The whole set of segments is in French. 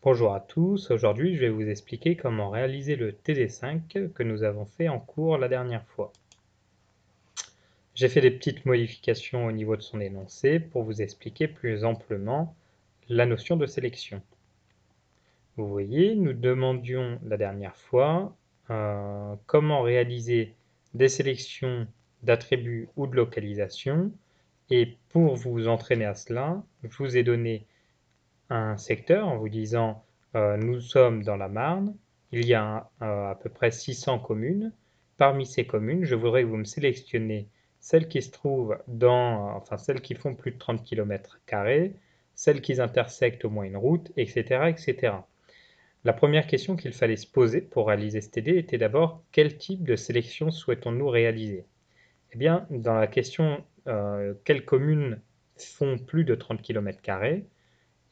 Bonjour à tous, aujourd'hui je vais vous expliquer comment réaliser le TD5 que nous avons fait en cours la dernière fois. J'ai fait des petites modifications au niveau de son énoncé pour vous expliquer plus amplement la notion de sélection. Vous voyez, nous demandions la dernière fois comment réaliser des sélections d'attributs ou de localisation, et pour vous entraîner à cela, je vous ai donné un secteur en vous disant nous sommes dans la Marne, il y a à peu près 600 communes. Parmi ces communes, je voudrais que vous me sélectionniez celles qui se trouvent enfin celles qui font plus de 30 km², celles qui intersectent au moins une route, etc., etc. La première question qu'il fallait se poser pour réaliser ce TD était d'abord quel type de sélection souhaitons-nous réaliser? Eh bien, dans la question quelles communes font plus de 30 km²,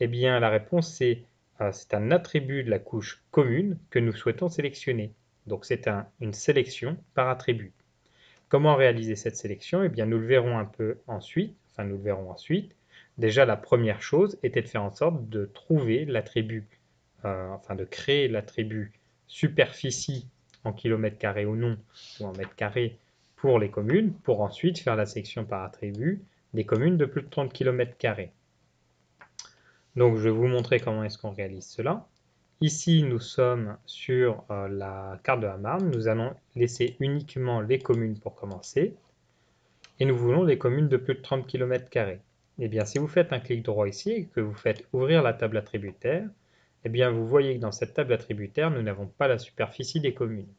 eh bien, la réponse c'est un attribut de la couche commune que nous souhaitons sélectionner. Donc, c'est une sélection par attribut. Comment réaliser cette sélection? Eh bien, nous le verrons un peu ensuite. Enfin, nous le verrons ensuite. Déjà, la première chose était de faire en sorte de trouver l'attribut, enfin de créer l'attribut superficie en kilomètres carrés ou non, ou en mètres carrés pour les communes, pour ensuite faire la sélection par attribut des communes de plus de 30 km². Donc je vais vous montrer comment est-ce qu'on réalise cela. Ici, nous sommes sur la carte de la Marne. Nous allons laisser uniquement les communes pour commencer. Et nous voulons les communes de plus de 30 km². Eh bien, si vous faites un clic droit ici et que vous faites ouvrir la table attributaire, eh bien, vous voyez que dans cette table attributaire, nous n'avons pas la superficie des communes.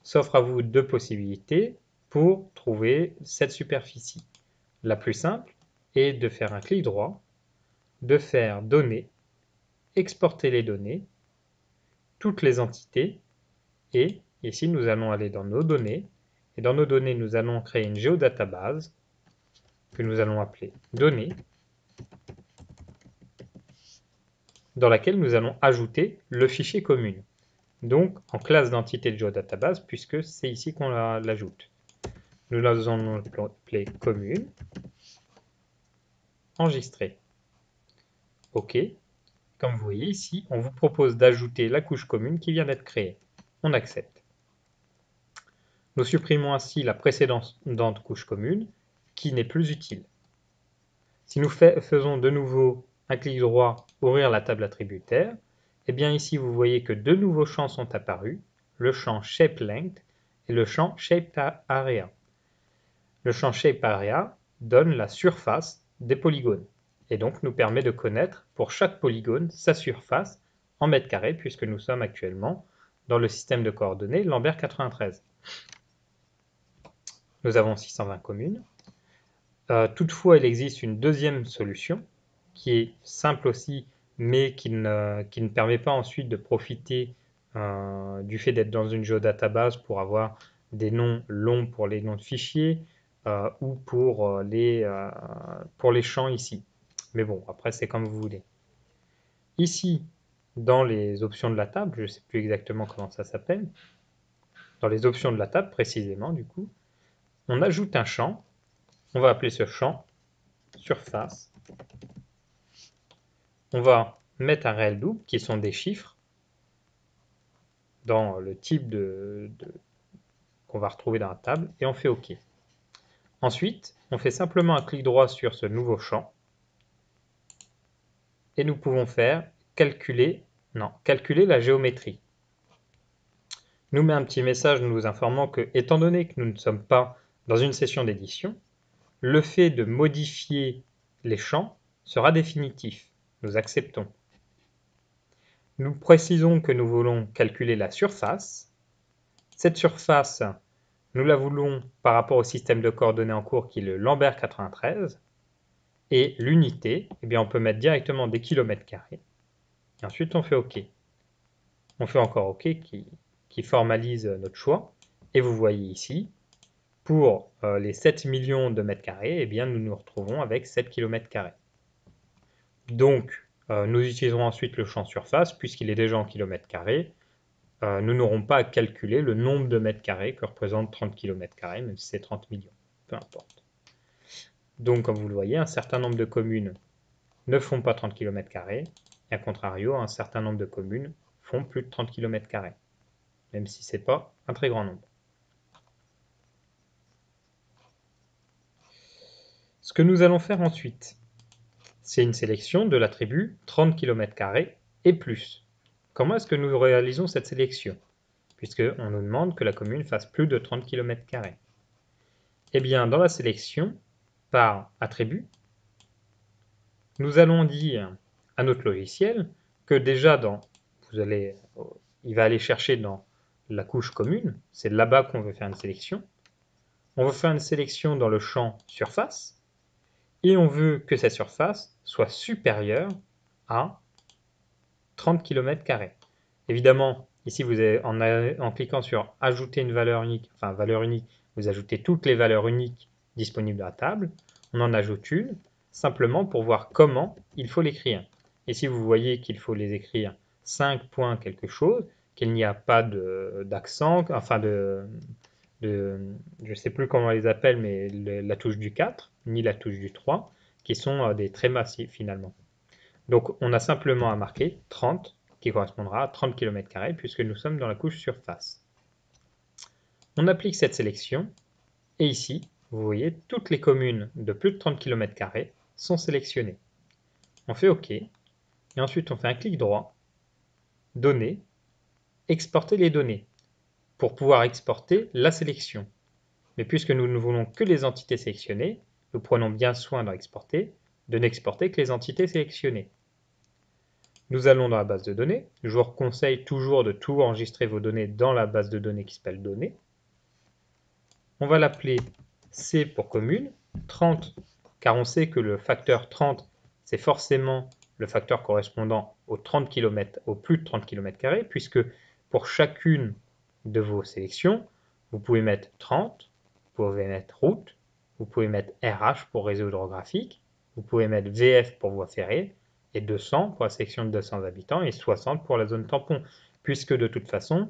S'offre à vous deux possibilités pour trouver cette superficie. La plus simple est de faire un clic droit, de faire Données, exporter les données, toutes les entités, et ici nous allons aller dans nos données, et dans nos données nous allons créer une géodatabase que nous allons appeler données, dans laquelle nous allons ajouter le fichier commune. Donc en classe d'entité de géodatabase, puisque c'est ici qu'on l'ajoute. Nous allons l'appeler commune, enregistrer. OK. Comme vous voyez ici, on vous propose d'ajouter la couche commune qui vient d'être créée. On accepte. Nous supprimons ainsi la précédente couche commune qui n'est plus utile. Si nous faisons de nouveau un clic droit, ouvrir la table attributaire, eh bien ici vous voyez que deux nouveaux champs sont apparus, le champ ShapeLength et le champ ShapeArea. Le champ ShapeArea donne la surface des polygones et donc nous permet de connaître pour chaque polygone sa surface en mètres carrés puisque nous sommes actuellement dans le système de coordonnées Lambert 93. Nous avons 620 communes. Toutefois, il existe une deuxième solution qui est simple aussi, mais qui ne permet pas ensuite de profiter du fait d'être dans une géodatabase pour avoir des noms longs pour les noms de fichiers ou pour les champs ici. Mais bon, après c'est comme vous voulez. Ici, dans les options de la table, je ne sais plus exactement comment ça s'appelle, dans les options de la table précisément du coup, on ajoute un champ, on va appeler ce champ surface. On va mettre un réel double qui sont des chiffres dans le type qu'on va retrouver dans la table et on fait OK. Ensuite, on fait simplement un clic droit sur ce nouveau champ et nous pouvons faire calculer la géométrie. Nous met un petit message nous informant que, étant donné que nous ne sommes pas dans une session d'édition, le fait de modifier les champs sera définitif. Nous acceptons. Nous précisons que nous voulons calculer la surface. Cette surface, nous la voulons par rapport au système de coordonnées en cours qui est le Lambert 93. Et l'unité, eh bien on peut mettre directement des kilomètres carrés. Et ensuite on fait OK. On fait encore OK qui formalise notre choix. Et vous voyez ici, pour les 7 millions de mètres carrés, eh bien nous nous retrouvons avec 7 km². Donc, nous utiliserons ensuite le champ surface, puisqu'il est déjà en kilomètres carrés. Nous n'aurons pas à calculer le nombre de mètres carrés que représente 30 km², même si c'est 30 millions, peu importe. Donc, comme vous le voyez, un certain nombre de communes ne font pas 30 km², Et à contrario, un certain nombre de communes font plus de 30 km², même si ce n'est pas un très grand nombre. Ce que nous allons faire ensuite, c'est une sélection de l'attribut 30 km² et plus. Comment est-ce que nous réalisons cette sélection, puisqu'on nous demande que la commune fasse plus de 30 km²? Eh bien, dans la sélection, par attribut, nous allons dire à notre logiciel que déjà il va aller chercher dans la couche commune, c'est là-bas qu'on veut faire une sélection. On veut faire une sélection dans le champ surface, et on veut que cette surface soit supérieure à 30 km². Évidemment, ici, en cliquant sur ajouter une valeur unique, enfin valeur unique, vous ajoutez toutes les valeurs uniques disponibles à la table. On en ajoute une, simplement pour voir comment il faut l'écrire. Et si vous voyez qu'il faut les écrire 5 points quelque chose, qu'il n'y a pas d'accent, enfin je ne sais plus comment on les appelle, mais la touche du 4, ni la touche du 3, qui sont des traits massifs finalement. Donc on a simplement à marquer 30, qui correspondra à 30 km², puisque nous sommes dans la couche surface. On applique cette sélection, et ici, vous voyez, toutes les communes de plus de 30 km² sont sélectionnées. On fait OK, et ensuite on fait un clic droit, Données, Exporter les données, pour pouvoir exporter la sélection. Mais puisque nous ne voulons que les entités sélectionnées, nous prenons bien soin dans Exporter, de n'exporter que les entités sélectionnées. Nous allons dans la base de données. Je vous conseille toujours de tout enregistrer vos données dans la base de données qui s'appelle données. On va l'appeler C pour commune, 30, car on sait que le facteur 30, c'est forcément le facteur correspondant aux 30 km, aux plus de 30 km², puisque pour chacune de vos sélections, vous pouvez mettre 30, vous pouvez mettre route, vous pouvez mettre RH pour réseau hydrographique, vous pouvez mettre VF pour voie ferrée, et 200 pour la sélection de 200 habitants, et 60 pour la zone tampon, puisque de toute façon,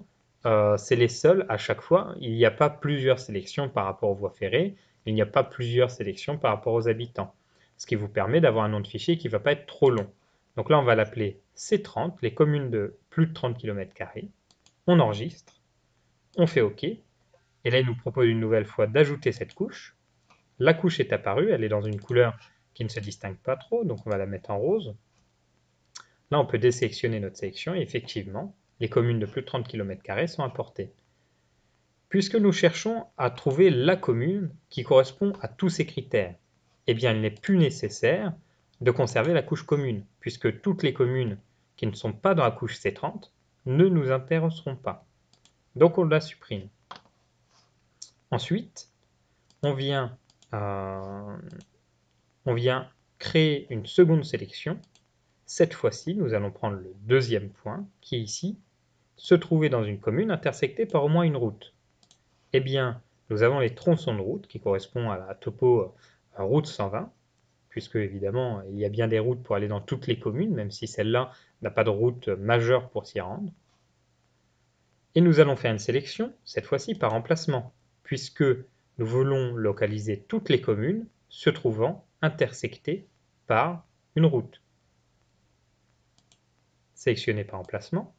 c'est les seuls à chaque fois. Il n'y a pas plusieurs sélections par rapport aux voies ferrées, il n'y a pas plusieurs sélections par rapport aux habitants, ce qui vous permet d'avoir un nom de fichier qui ne va pas être trop long. Donc là, on va l'appeler C30, les communes de plus de 30 km². On enregistre, on fait OK, et là, il nous propose une nouvelle fois d'ajouter cette couche. La couche est apparue, elle est dans une couleur qui ne se distingue pas trop, donc on va la mettre en rose. Là, on peut désélectionner notre sélection, et effectivement, les communes de plus de 30 km² sont importées. Puisque nous cherchons à trouver la commune qui correspond à tous ces critères, eh bien il n'est plus nécessaire de conserver la couche commune, puisque toutes les communes qui ne sont pas dans la couche C30 ne nous intéresseront pas. Donc on la supprime. Ensuite, on vient créer une seconde sélection. Cette fois-ci, nous allons prendre le deuxième point, qui est ici, se trouver dans une commune intersectée par au moins une route. Eh bien, nous avons les tronçons de route qui correspondent à la topo route 120, puisque évidemment, il y a bien des routes pour aller dans toutes les communes, même si celle-là n'a pas de route majeure pour s'y rendre. Et nous allons faire une sélection, cette fois-ci par emplacement, puisque nous voulons localiser toutes les communes se trouvant intersectées par une route. Sélectionner par emplacement.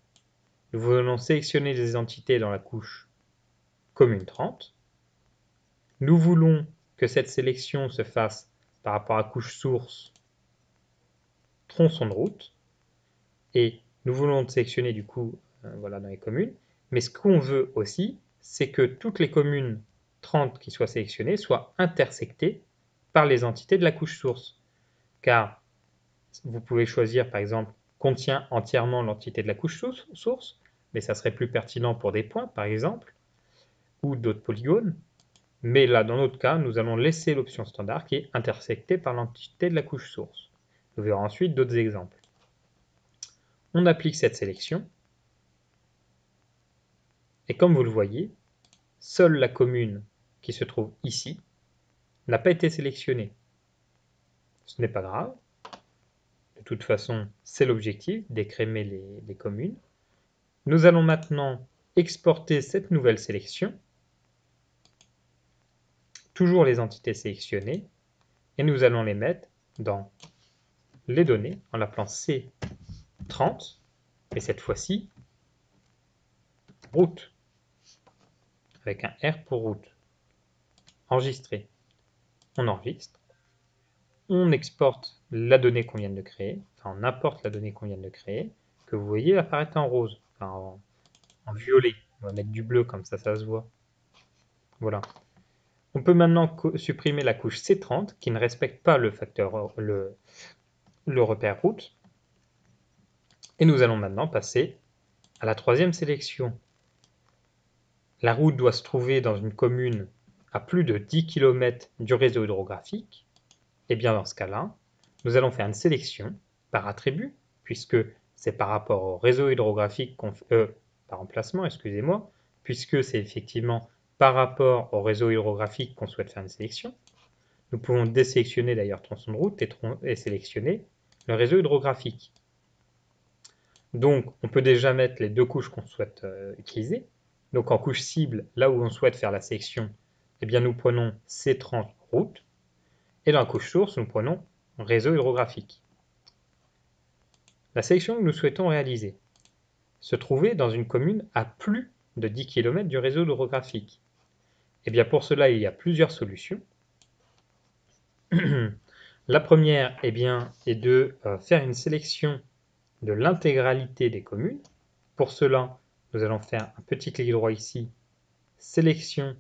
Nous voulons sélectionner les entités dans la couche commune 30. Nous voulons que cette sélection se fasse par rapport à couche source tronçon de route. Et nous voulons sélectionner du coup voilà, dans les communes. Mais ce qu'on veut aussi, c'est que toutes les communes 30 qui soient sélectionnées soient intersectées par les entités de la couche source. Car vous pouvez choisir par exemple contient entièrement l'entité de la couche source, mais ça serait plus pertinent pour des points par exemple, ou d'autres polygones. Mais là, dans notre cas, nous allons laisser l'option standard qui est intersectée par l'entité de la couche source. Nous verrons ensuite d'autres exemples. On applique cette sélection. Et comme vous le voyez, seule la commune qui se trouve ici n'a pas été sélectionnée. Ce n'est pas grave. De toute façon, c'est l'objectif, d'écrémer les communes. Nous allons maintenant exporter cette nouvelle sélection, toujours les entités sélectionnées, et nous allons les mettre dans les données en l'appelant C 30, et cette fois-ci, route, avec un R pour route. Enregistrer. On enregistre. On exporte la donnée qu'on vient de créer, enfin on importe la donnée qu'on vient de créer, que vous voyez apparaître en rose, enfin en violet. On va mettre du bleu comme ça se voit. Voilà. On peut maintenant supprimer la couche C30 qui ne respecte pas le facteur, le repère route. Et nous allons maintenant passer à la troisième sélection. La route doit se trouver dans une commune à plus de 10 km du réseau hydrographique. Et bien dans ce cas-là, nous allons faire une sélection par attribut, puisque c'est par rapport au réseau hydrographique par emplacement, excusez-moi, puisque c'est effectivement par rapport au réseau hydrographique qu'on souhaite faire une sélection. Nous pouvons désélectionner d'ailleurs tronçon de route et sélectionner le réseau hydrographique. Donc, on peut déjà mettre les deux couches qu'on souhaite utiliser. Donc, en couche cible, là où on souhaite faire la sélection, eh bien, nous prenons C30 route. Et dans la couche source, nous prenons réseau hydrographique. La sélection que nous souhaitons réaliser se trouvait dans une commune à plus de 10 km du réseau hydrographique. Eh bien, pour cela, il y a plusieurs solutions. La première eh bien, est de faire une sélection de l'intégralité des communes. Pour cela, nous allons faire un petit clic droit ici, sélection,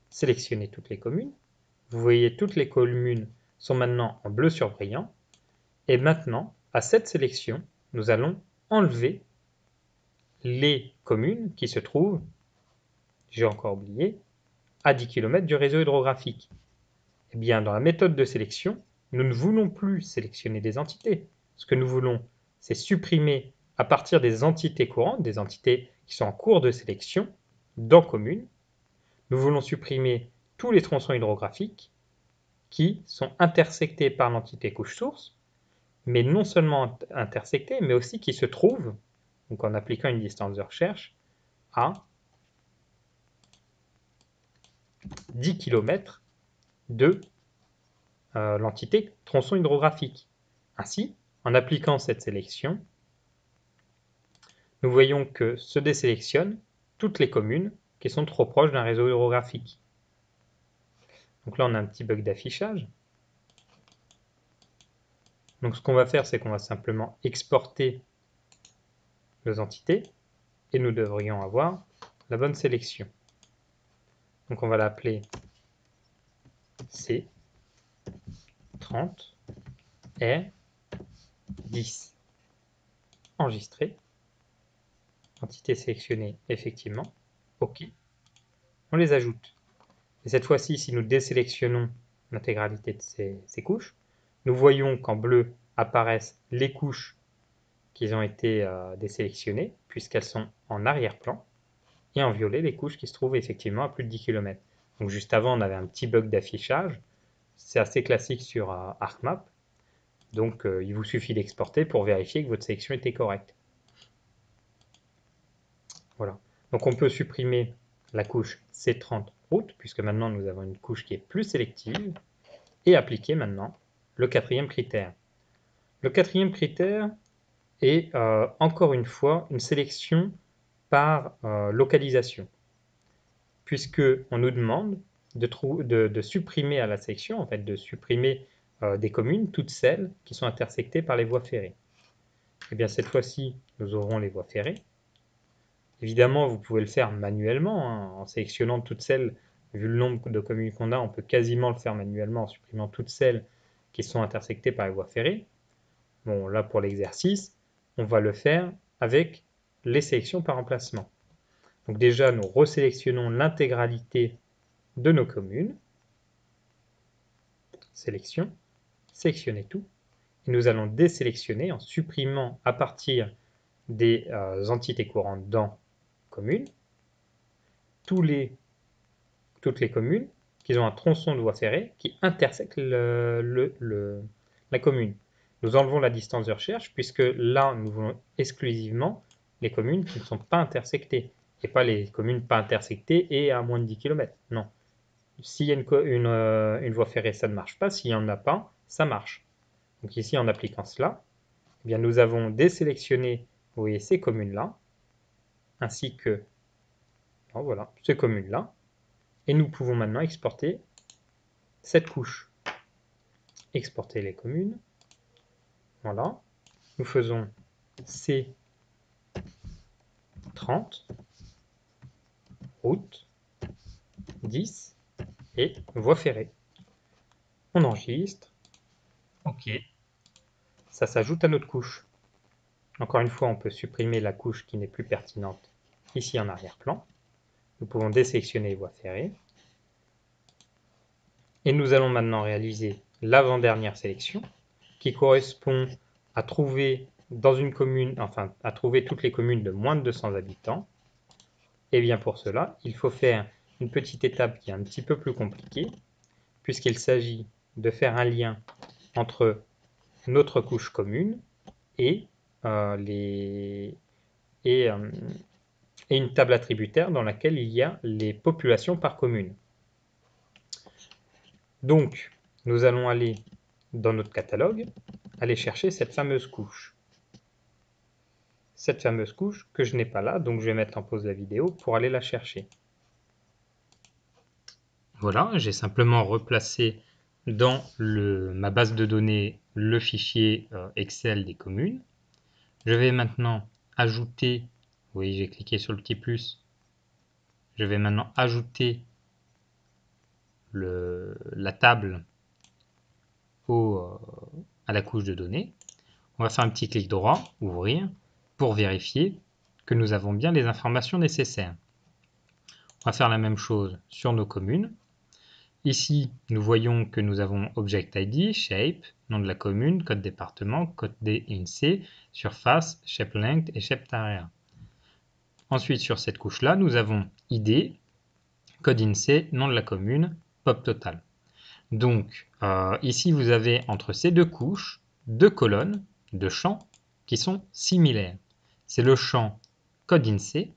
sélectionner toutes les communes. Vous voyez, toutes les communes sont maintenant en bleu surbrillant. Et maintenant, à cette sélection, nous allons enlever les communes qui se trouvent, j'ai encore oublié, à 10 km du réseau hydrographique. Eh bien, dans la méthode de sélection, nous ne voulons plus sélectionner des entités. Ce que nous voulons, c'est supprimer à partir des entités courantes, des entités qui sont en cours de sélection, dans commune. Nous voulons supprimer tous les tronçons hydrographiques qui sont intersectés par l'entité couche source, mais non seulement intersectés, mais aussi qui se trouvent, donc en appliquant une distance de recherche, à 10 km de l'entité tronçon hydrographique. Ainsi, en appliquant cette sélection, nous voyons que se désélectionnent toutes les communes qui sont trop proches d'un réseau hydrographique. Donc là, on a un petit bug d'affichage. Donc ce qu'on va faire, c'est qu'on va simplement exporter les entités et nous devrions avoir la bonne sélection. Donc on va l'appeler C 30 R 10. Enregistrer. Entité sélectionnée, effectivement. OK. On les ajoute. Et cette fois-ci, si nous désélectionnons l'intégralité de ces couches, nous voyons qu'en bleu apparaissent les couches qui ont été désélectionnées, puisqu'elles sont en arrière-plan, et en violet les couches qui se trouvent effectivement à plus de 10 km. Donc juste avant, on avait un petit bug d'affichage. C'est assez classique sur ArcMap. Donc il vous suffit d'exporter pour vérifier que votre sélection était correcte. Voilà. Donc on peut supprimer la couche C30 route, puisque maintenant nous avons une couche qui est plus sélective, et appliquer maintenant le quatrième critère. Le quatrième critère est encore une fois une sélection par localisation, puisque on nous demande de supprimer à la sélection, en fait, de supprimer des communes, toutes celles qui sont intersectées par les voies ferrées. Et bien cette fois-ci, nous aurons les voies ferrées. Évidemment, vous pouvez le faire manuellement, hein, en sélectionnant toutes celles, vu le nombre de communes qu'on a, on peut quasiment le faire manuellement en supprimant toutes celles qui sont intersectées par les voies ferrées. Bon, là pour l'exercice, on va le faire avec les sélections par emplacement. Donc déjà, nous resélectionnons l'intégralité de nos communes. Sélection, sélectionner tout. Et nous allons désélectionner en supprimant à partir des entités courantes dans commune toutes les communes qui ont un tronçon de voie ferrée qui intersecte la commune. Nous enlevons la distance de recherche puisque là, nous voulons exclusivement les communes qui ne sont pas intersectées et pas les communes pas intersectées et à moins de 10 km. Non. S'il y a une voie ferrée, ça ne marche pas. S'il n'y en a pas, ça marche. Donc ici, en appliquant cela, Eh bien, nous avons désélectionné, vous voyez, ces communes-là, ainsi que voilà, ces communes-là, et nous pouvons maintenant exporter cette couche. Exporter les communes, voilà, nous faisons C30, route, 10 et voie ferrée. On enregistre, OK, ça s'ajoute à notre couche. Encore une fois, on peut supprimer la couche qui n'est plus pertinente ici en arrière-plan. Nous pouvons désélectionner voie ferrée. Et nous allons maintenant réaliser l'avant-dernière sélection qui correspond à trouver dans une commune, enfin à trouver toutes les communes de moins de 200 habitants. Et bien pour cela, il faut faire une petite étape qui est un petit peu plus compliquée, puisqu'il s'agit de faire un lien entre notre couche commune et, et une table attributaire dans laquelle il y a les populations par commune. Donc, nous allons aller dans notre catalogue, aller chercher cette fameuse couche. Cette fameuse couche que je n'ai pas là, donc je vais mettre en pause la vidéo pour aller la chercher. Voilà, j'ai simplement replacé dans ma base de données le fichier Excel des communes. Je vais maintenant ajouter, oui, j'ai cliqué sur le petit plus, je vais maintenant ajouter la table à la couche de données. On va faire un petit clic droit, ouvrir, pour vérifier que nous avons bien les informations nécessaires. On va faire la même chose sur nos communes. Ici, nous voyons que nous avons Object ID, Shape, nom de la commune, code département, code INSEE, surface, Shape Length et Shape Area. Ensuite, sur cette couche-là, nous avons ID, code INSEE, nom de la commune, pop total. Donc, ici, vous avez entre ces deux couches, deux colonnes de champs qui sont similaires. C'est le champ code INSEE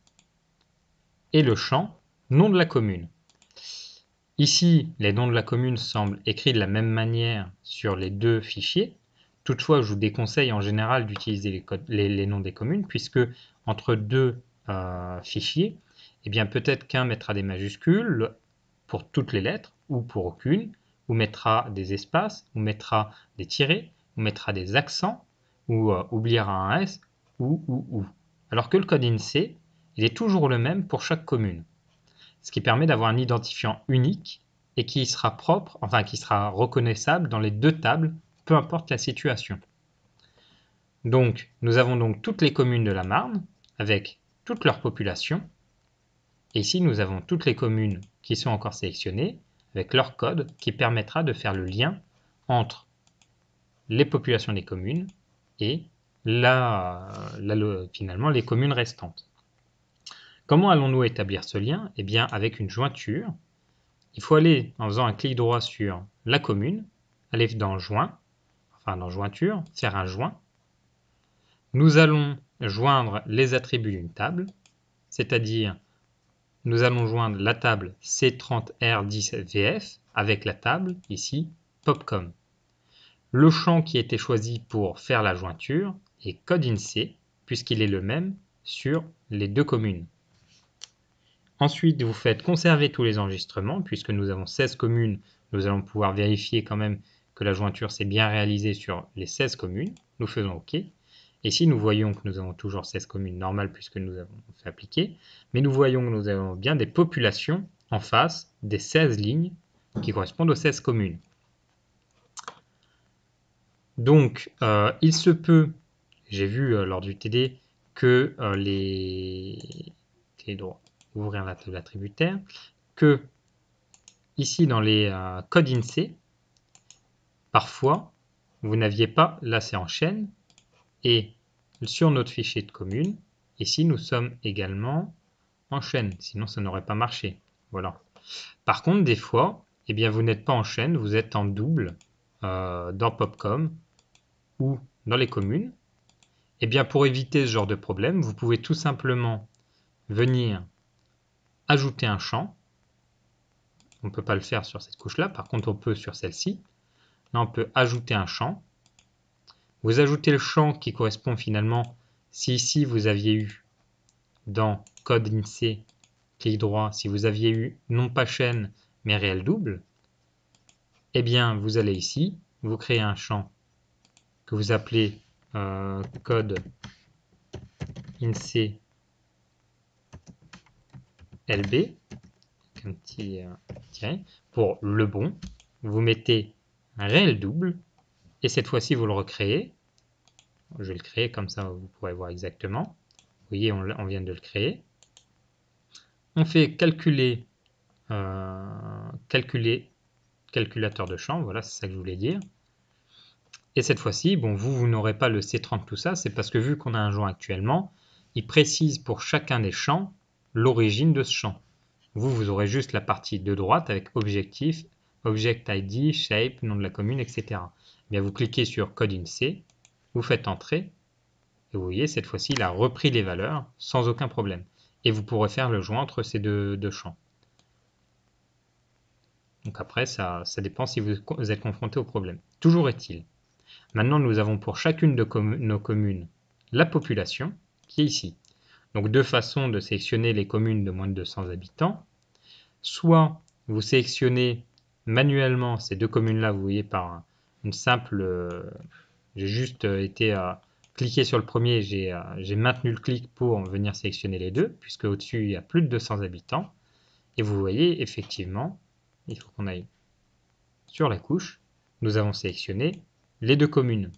et le champ nom de la commune. Ici, les noms de la commune semblent écrits de la même manière sur les deux fichiers. Toutefois, je vous déconseille en général d'utiliser les noms des communes, puisque entre deux fichiers, eh bien peut-être qu'un mettra des majuscules pour toutes les lettres, ou pour aucune, ou mettra des espaces, ou mettra des tirets, ou mettra des accents, ou oubliera un S, ou. Alors que le code INSEE, il est toujours le même pour chaque commune. Ce qui permet d'avoir un identifiant unique et qui sera propre, enfin qui sera reconnaissable dans les deux tables, peu importe la situation. Donc, nous avons donc toutes les communes de la Marne avec toute leur population. Et ici, nous avons toutes les communes qui sont encore sélectionnées avec leur code qui permettra de faire le lien entre les populations des communes et finalement les communes restantes. Comment allons-nous établir ce lien? Eh bien, avec une jointure. Il faut aller en faisant un clic droit sur la commune, aller dans Joint, enfin dans Jointure, faire un joint. Nous allons joindre les attributs d'une table, c'est-à-dire nous allons joindre la table C30R10VF avec la table, ici, Popcom. Le champ qui a été choisi pour faire la jointure est code INSEE, puisqu'il est le même sur les deux communes. Ensuite, vous faites conserver tous les enregistrements, puisque nous avons 16 communes, nous allons pouvoir vérifier quand même que la jointure s'est bien réalisée sur les 16 communes. Nous faisons OK. Et si nous voyons que nous avons toujours 16 communes normales puisque nous avons fait appliquer, mais nous voyons que nous avons bien des populations en face des 16 lignes qui correspondent aux 16 communes. Donc, il se peut, j'ai vu lors du TD, que ouvrir la table attributaire, que ici dans les codes INSEE, parfois, vous n'aviez pas, là c'est en chaîne, et sur notre fichier de commune, ici nous sommes également en chaîne, sinon ça n'aurait pas marché. Voilà. Par contre, des fois, eh bien, vous n'êtes pas en chaîne, vous êtes en double dans Popcom ou dans les communes. Eh bien, pour éviter ce genre de problème, vous pouvez tout simplement venir ajouter un champ. On ne peut pas le faire sur cette couche-là, par contre on peut sur celle-ci. Là, on peut ajouter un champ. Vous ajoutez le champ qui correspond finalement, si ici vous aviez eu dans code INSEE, clic droit, si vous aviez eu non pas chaîne mais réel double, eh bien vous allez ici, vous créez un champ que vous appelez code INSEE LB, un petit tiret, pour le bon, vous mettez un réel double, et cette fois-ci vous le recréez. Je vais le créer comme ça, vous pourrez voir exactement. Vous voyez, on vient de le créer. On fait calculer, calculateur de champ, voilà, c'est ça que je voulais dire. Et cette fois-ci, bon, vous n'aurez pas le C30 tout ça, c'est parce que vu qu'on a un joint actuellement, il précise pour chacun des champs l'origine de ce champ. Vous aurez juste la partie de droite avec objectif, object ID, shape, nom de la commune, etc. Bien, vous cliquez sur code INSEE, vous faites entrer, et vous voyez, cette fois-ci, il a repris les valeurs sans aucun problème. Et vous pourrez faire le joint entre ces deux champs. Donc après, ça dépend si vous êtes confronté au problème. Toujours est-il, maintenant nous avons pour chacune de nos communes la population qui est ici. Donc deux façons de sélectionner les communes de moins de 200 habitants. Soit vous sélectionnez manuellement ces deux communes-là, vous voyez par une simple... j'ai juste été cliquer sur le premier, j'ai maintenu le clic pour venir sélectionner les deux, puisque au-dessus il y a plus de 200 habitants. Et vous voyez effectivement, il faut qu'on aille sur la couche, nous avons sélectionné les deux communes.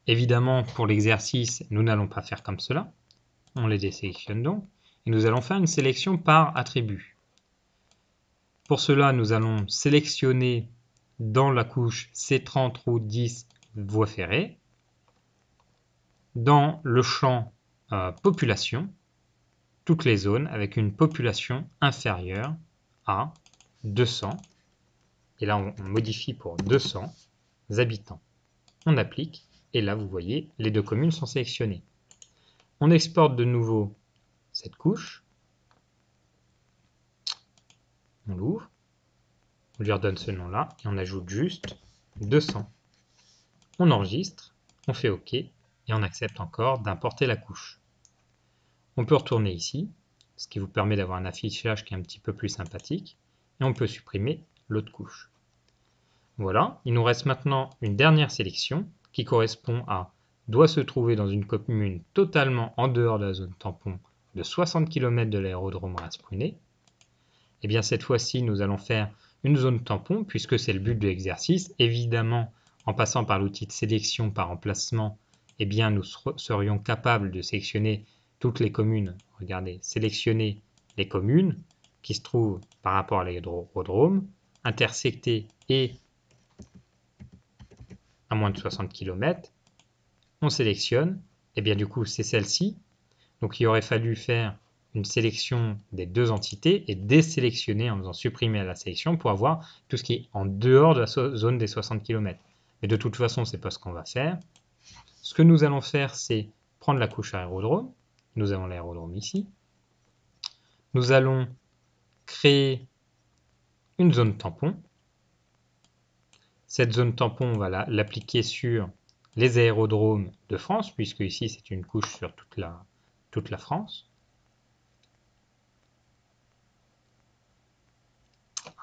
Évidemment, pour l'exercice, nous n'allons pas faire comme cela. On les désélectionne donc. Et nous allons faire une sélection par attribut. Pour cela, nous allons sélectionner dans la couche C30 route 10 voie ferrée. Dans le champ population, toutes les zones avec une population inférieure à 200. Et là, on modifie pour 200 habitants. On applique. Et là, vous voyez, les deux communes sont sélectionnées. On exporte de nouveau cette couche. On l'ouvre. On lui redonne ce nom-là. Et on ajoute juste 200. On enregistre. On fait OK. Et on accepte encore d'importer la couche. On peut retourner ici, ce qui vous permet d'avoir un affichage qui est un petit peu plus sympathique. Et on peut supprimer l'autre couche. Voilà. Il nous reste maintenant une dernière sélection qui correspond à doit se trouver dans une commune totalement en dehors de la zone tampon de 60 km de l'aérodrome Reims-Prunet. Et bien cette fois-ci, nous allons faire une zone tampon puisque c'est le but de l'exercice. Évidemment, en passant par l'outil de sélection par emplacement, eh bien nous serions capables de sélectionner toutes les communes. Regardez, sélectionner les communes qui se trouvent par rapport à l'aérodrome, intersecter et à moins de 60 km. On sélectionne, et bien du coup c'est celle-ci. Donc il aurait fallu faire une sélection des deux entités et désélectionner en faisant supprimer à la sélection pour avoir tout ce qui est en dehors de la zone des 60 km. Mais de toute façon, c'est pas ce qu'on va faire. Ce que nous allons faire, c'est prendre la couche aérodrome. Nous avons l'aérodrome ici. Nous allons créer une zone tampon. Cette zone tampon, on va l'appliquer sur les aérodromes de France, puisque ici c'est une couche sur toute la France.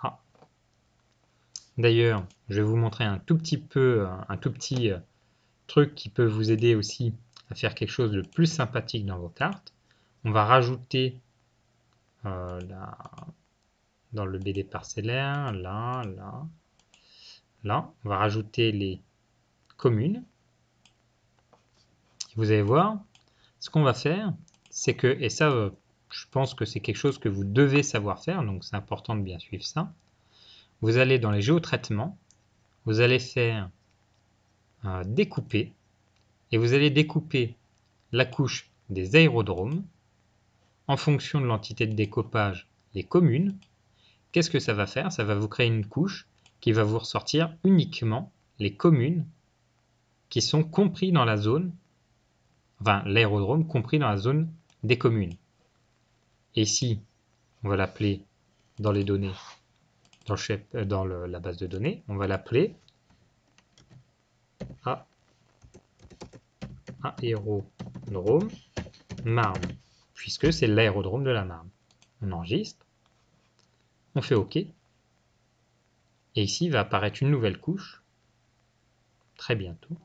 Ah. D'ailleurs, je vais vous montrer un tout petit truc qui peut vous aider aussi à faire quelque chose de plus sympathique dans vos cartes. On va rajouter dans le BD parcellaire, là, on va rajouter les communes. Vous allez voir, ce qu'on va faire, c'est que, et ça, je pense que c'est quelque chose que vous devez savoir faire, donc c'est important de bien suivre ça. Vous allez dans les géotraitements, vous allez faire découper, et vous allez découper la couche des aérodromes en fonction de l'entité de découpage, les communes. Qu'est-ce que ça va faire? Ça va vous créer une couche qui va vous ressortir uniquement les communes qui sont compris dans la zone, enfin l'aérodrome compris dans la zone des communes. Et ici, on va l'appeler dans les données, dans la base de données, on va l'appeler aérodrome Marne, puisque c'est l'aérodrome de la Marne. On enregistre, on fait OK, et ici va apparaître une nouvelle couche, très bientôt.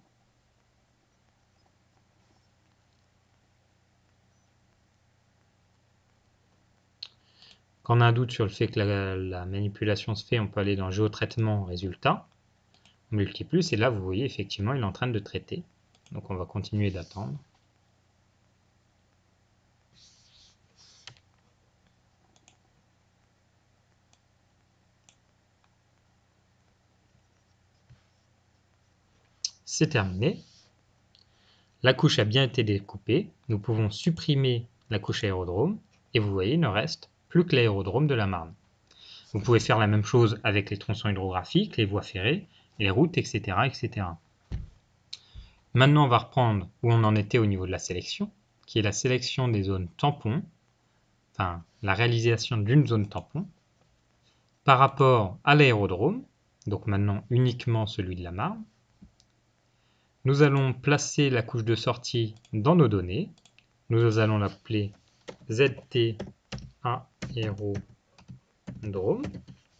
Quand on a un doute sur le fait que la manipulation se fait, on peut aller dans Géotraitement, résultat, on multiplie plus, et là vous voyez effectivement il est en train de traiter. Donc on va continuer d'attendre. C'est terminé. La couche a bien été découpée. Nous pouvons supprimer la couche aérodrome. Et vous voyez, il ne reste plus que l'aérodrome de la Marne. Vous pouvez faire la même chose avec les tronçons hydrographiques, les voies ferrées, les routes, etc., etc. Maintenant, on va reprendre où on en était au niveau de la sélection, qui est la sélection des zones tampons, enfin la réalisation d'une zone tampon, par rapport à l'aérodrome, donc maintenant uniquement celui de la Marne. Nous allons placer la couche de sortie dans nos données. Nous allons l'appeler ZT aérodrome.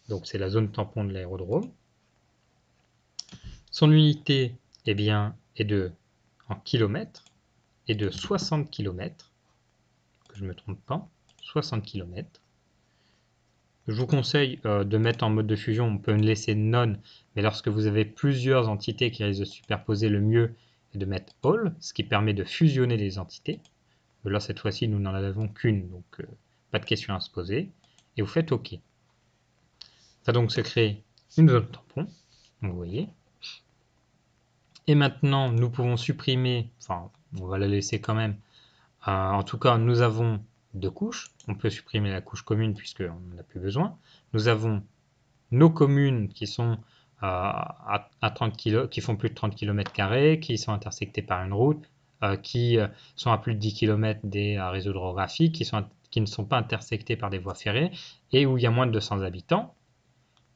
Donc c'est la zone tampon de l'aérodrome. Son unité est en kilomètres et de 60 km. Que je ne me trompe pas, 60 km. Je vous conseille de mettre en mode de fusion, on peut me laisser none, mais lorsque vous avez plusieurs entités qui risquent de se superposer, le mieux est de mettre all, ce qui permet de fusionner les entités. Là, cette fois-ci, nous n'en avons qu'une, donc pas de question à se poser. Et vous faites OK. Ça donc se crée une zone tampon, vous voyez. Et maintenant, nous pouvons supprimer, enfin, on va la laisser quand même. En tout cas, nous avons deux couches. On peut supprimer la couche commune puisqu'on n'en a plus besoin. Nous avons nos communes qui sont à 30 km, qui font plus de 30 km², qui sont intersectées par une route, qui sont à plus de 10 km des réseaux hydrographiques, qui ne sont pas intersectés par des voies ferrées et où il y a moins de 200 habitants.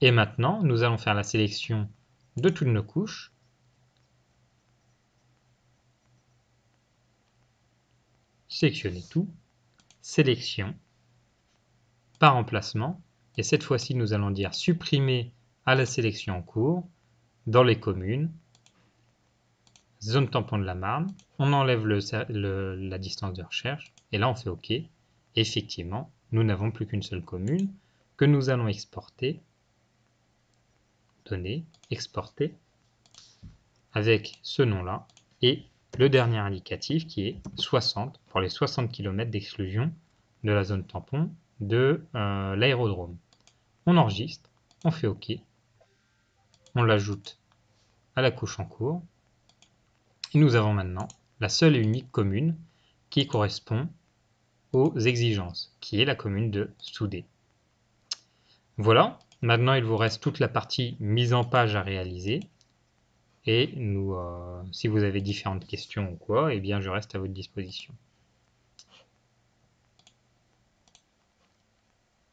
Et maintenant, nous allons faire la sélection de toutes nos couches. Sélectionner tout, sélection, par emplacement, et cette fois-ci nous allons dire supprimer à la sélection en cours, dans les communes, zone tampon de la Marne, on enlève la distance de recherche, et là on fait OK. Et effectivement, nous n'avons plus qu'une seule commune, que nous allons exporter, donner, exporter, avec ce nom-là, et le dernier indicatif qui est 60, pour les 60 km d'exclusion de la zone tampon de l'aérodrome. On enregistre, on fait OK, on l'ajoute à la couche en cours, et nous avons maintenant la seule et unique commune qui correspond aux exigences, qui est la commune de Soudé. Voilà, maintenant il vous reste toute la partie mise en page à réaliser, et si vous avez différentes questions ou quoi, eh bien je reste à votre disposition.